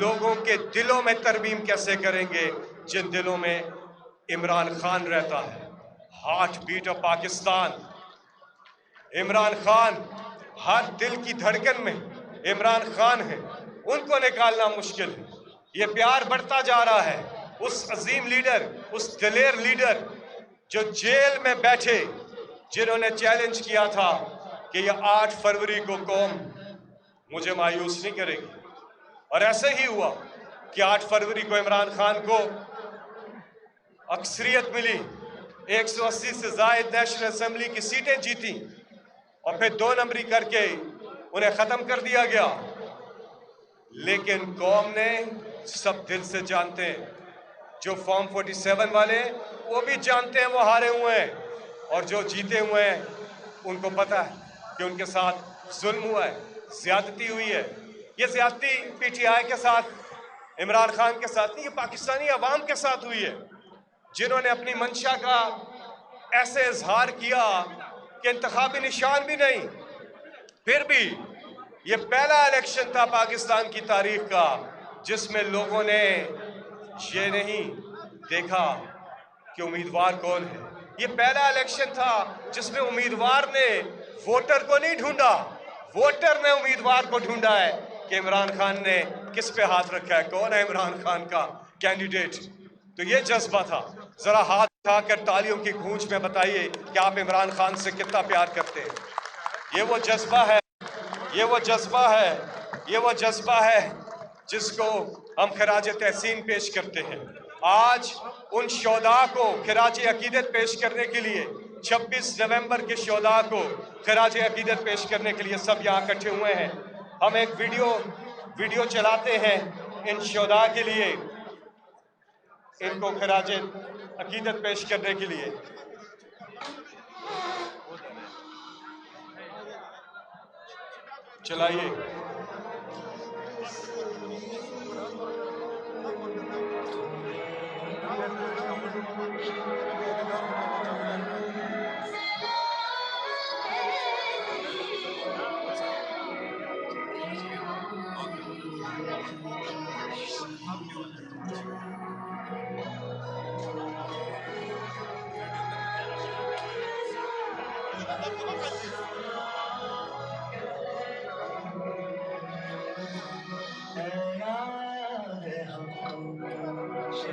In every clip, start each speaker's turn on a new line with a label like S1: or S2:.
S1: لوگوں کے دلوں میں ترمیم کیسے کریں گے جن دلوں میں عمران خان رہتا ہے؟ Heart beat of Pakistan, Imran Khan, ہر دل کی دھڑکن میں عمران خان ہے، ان کو نکالنا مشکل ہے۔ یہ پیار بڑھتا جا رہا ہے اس عظیم لیڈر، اس دلیر لیڈر جو جیل میں بیٹھے، جنہوں نے چیلنج کیا تھا کہ یہ 8 فروری کو قوم مجھے مایوس نہیں کرے گی، اور ایسے ہی ہوا کہ 8 فروری کو عمران خان کو اکثریت ملی، 180 سے زائد نیشنل اسمبلی کی سیٹیں جیتی، اور پھر 2 نمبری کر کے انہیں ختم کر دیا گیا۔ لیکن قوم نے، سب دل سے جانتے ہیں، جو فارم 47 والے وہ بھی جانتے ہیں وہ ہارے ہوئے ہیں، اور جو جیتے ہوئے ہیں ان کو پتہ ہے کہ ان کے ساتھ ظلم ہوا ہے، زیادتی ہوئی ہے۔ یہ زیادتی پی ٹی آئی کے ساتھ، عمران خان کے ساتھ نہیں، یہ پاکستانی عوام کے ساتھ ہوئی ہے، جنہوں نے اپنی منشا کا ایسے اظہار کیا کہ انتخابی نشان بھی نہیں۔ پھر بھی یہ پہلا الیکشن تھا پاکستان کی تاریخ کا جس میں لوگوں نے یہ نہیں دیکھا کہ امیدوار کون ہے۔ یہ پہلا الیکشن تھا جس میں امیدوار نے ووٹر کو نہیں ڈھونڈا، ووٹر نے امیدوار کو ڈھونڈا ہے کہ عمران خان نے کس پہ ہاتھ رکھا ہے، کون ہے عمران خان کا کینڈیڈیٹ۔ تو یہ جذبہ تھا۔ ذرا ہاتھ اٹھا کر تالیوں کی گونج میں بتائیے کہ آپ عمران خان سے کتنا پیار کرتے ہیں۔ یہ وہ جذبہ ہے، یہ وہ جذبہ ہے، یہ وہ جذبہ ہے جس کو ہم خراج تحسین پیش کرتے ہیں۔ آج ان شہداء کو خراج عقیدت پیش کرنے کے لیے، 26 نومبر کے شہداء کو خراج عقیدت پیش کرنے کے لیے سب یہاں اکٹھے ہوئے ہیں۔ ہم ایک ویڈیو چلاتے ہیں ان شہداء کے لیے، ان کو خراج عقیدت پیش کرنے کے لیے۔ چلائیے۔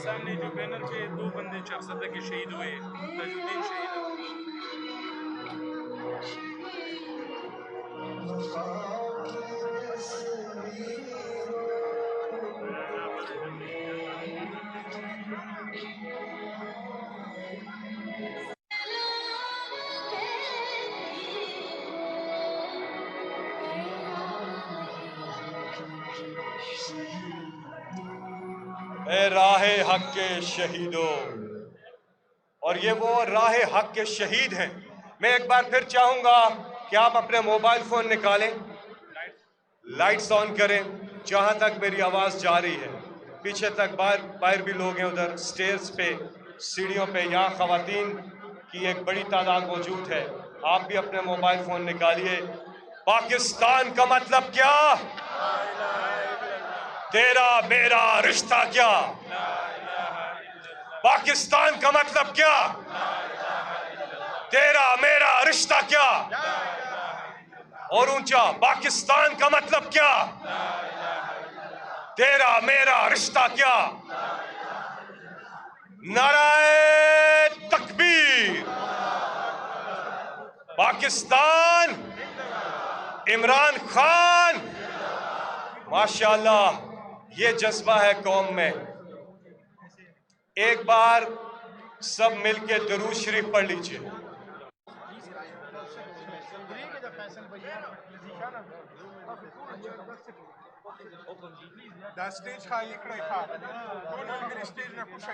S2: سامنے جو بینر پہ 2 بندے چارسدہ کے شہید ہوئے، تاج الدین شہید ہوئے۔
S1: اے راہ حق کے شہیدوں، اور یہ وہ راہ حق کے شہید ہیں۔ میں ایک بار پھر چاہوں گا کہ آپ اپنے موبائل فون نکالیں، لائٹس آن کریں، جہاں تک میری آواز جا رہی ہے۔ پیچھے تک باہر بھی لوگ ہیں، ادھر سٹیئرز پہ، سیڑھیوں پہ، یہاں خواتین کی ایک بڑی تعداد موجود ہے۔ آپ بھی اپنے موبائل فون نکالیے۔ پاکستان کا مطلب کیا؟ تیرا میرا رشتہ کیا؟ پاکستان کا مطلب کیا؟ تیرا میرا رشتہ کیا؟ اور اونچا، پاکستان کا مطلب کیا؟ تیرا میرا رشتہ کیا؟ نعرہ تکبیر! پاکستان، عمران خان! ماشاءاللہ، یہ جذبہ ہے قوم میں۔ ایک بار سب مل کے درود شریف پڑھ لیجئے۔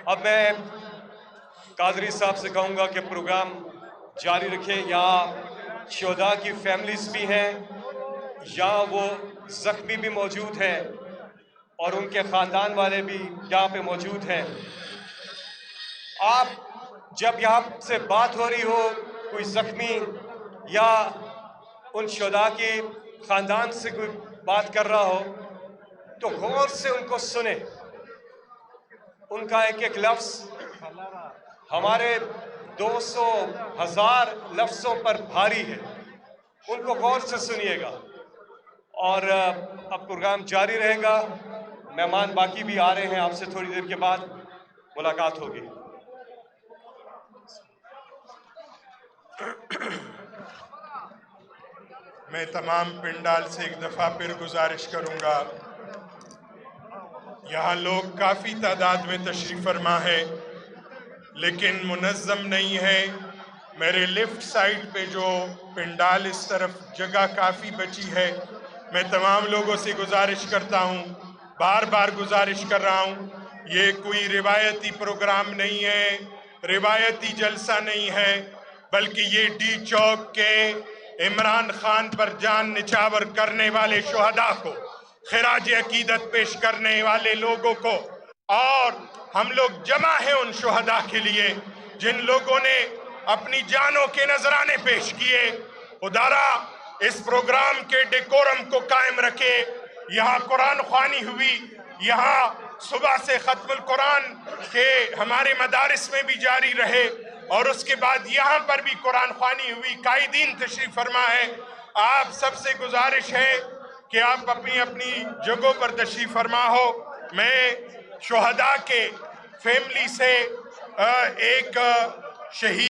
S1: اب میں قادری صاحب سے کہوں گا کہ پروگرام جاری رکھیں۔ یہاں شہداء کی فیملیز بھی ہیں، یہاں وہ زخمی بھی موجود ہیں، اور ان کے خاندان والے بھی یہاں پہ موجود ہیں۔ آپ جب یہاں سے بات ہو رہی ہو، کوئی زخمی یا ان شہداء کی خاندان سے کوئی بات کر رہا ہو، تو غور سے ان کو سنیں. ان کا ایک ایک لفظ ہمارے 200,000 لفظوں پر بھاری ہے. ان کو غور سے سنیے گا. اور اب پروگرام جاری رہے گا. مہمان باقی بھی آ رہے ہیں. آپ سے تھوڑی دیر کے بعد ملاقات ہوگی.
S3: میں تمام پنڈال سے ایک دفعہ پھر گزارش کروں گا. یہاں لوگ کافی تعداد میں تشریف فرما ہے لیکن منظم نہیں ہے. میرے لیفٹ سائڈ پہ جو پنڈال اس طرف جگہ کافی بچی ہے، میں تمام لوگوں سے گزارش کرتا ہوں، بار بار گزارش کر رہا ہوں، یہ کوئی روایتی پروگرام نہیں ہے، روایتی جلسہ نہیں ہے، بلکہ یہ ڈی چوک کے عمران خان پر جان نچھاور کرنے والے شہداء کو، خراج عقیدت پیش کرنے والے لوگوں کو، اور ہم لوگ جمع ہیں ان شہداء کے لیے جن لوگوں نے اپنی جانوں کے نذرانے پیش کیے. خدارا اس پروگرام کے ڈیکورم کو قائم رکھے. یہاں قرآن خوانی ہوئی، یہاں صبح سے ختم القرآن کے ہمارے مدارس میں بھی جاری رہے، اور اس کے بعد یہاں پر بھی قرآن خوانی ہوئی. قائدین تشریف فرما ہے. آپ سب سے گزارش ہے کہ آپ اپنی اپنی جگہوں پر تشریف فرما ہو. میں شہداء کے فیملی سے ایک شہید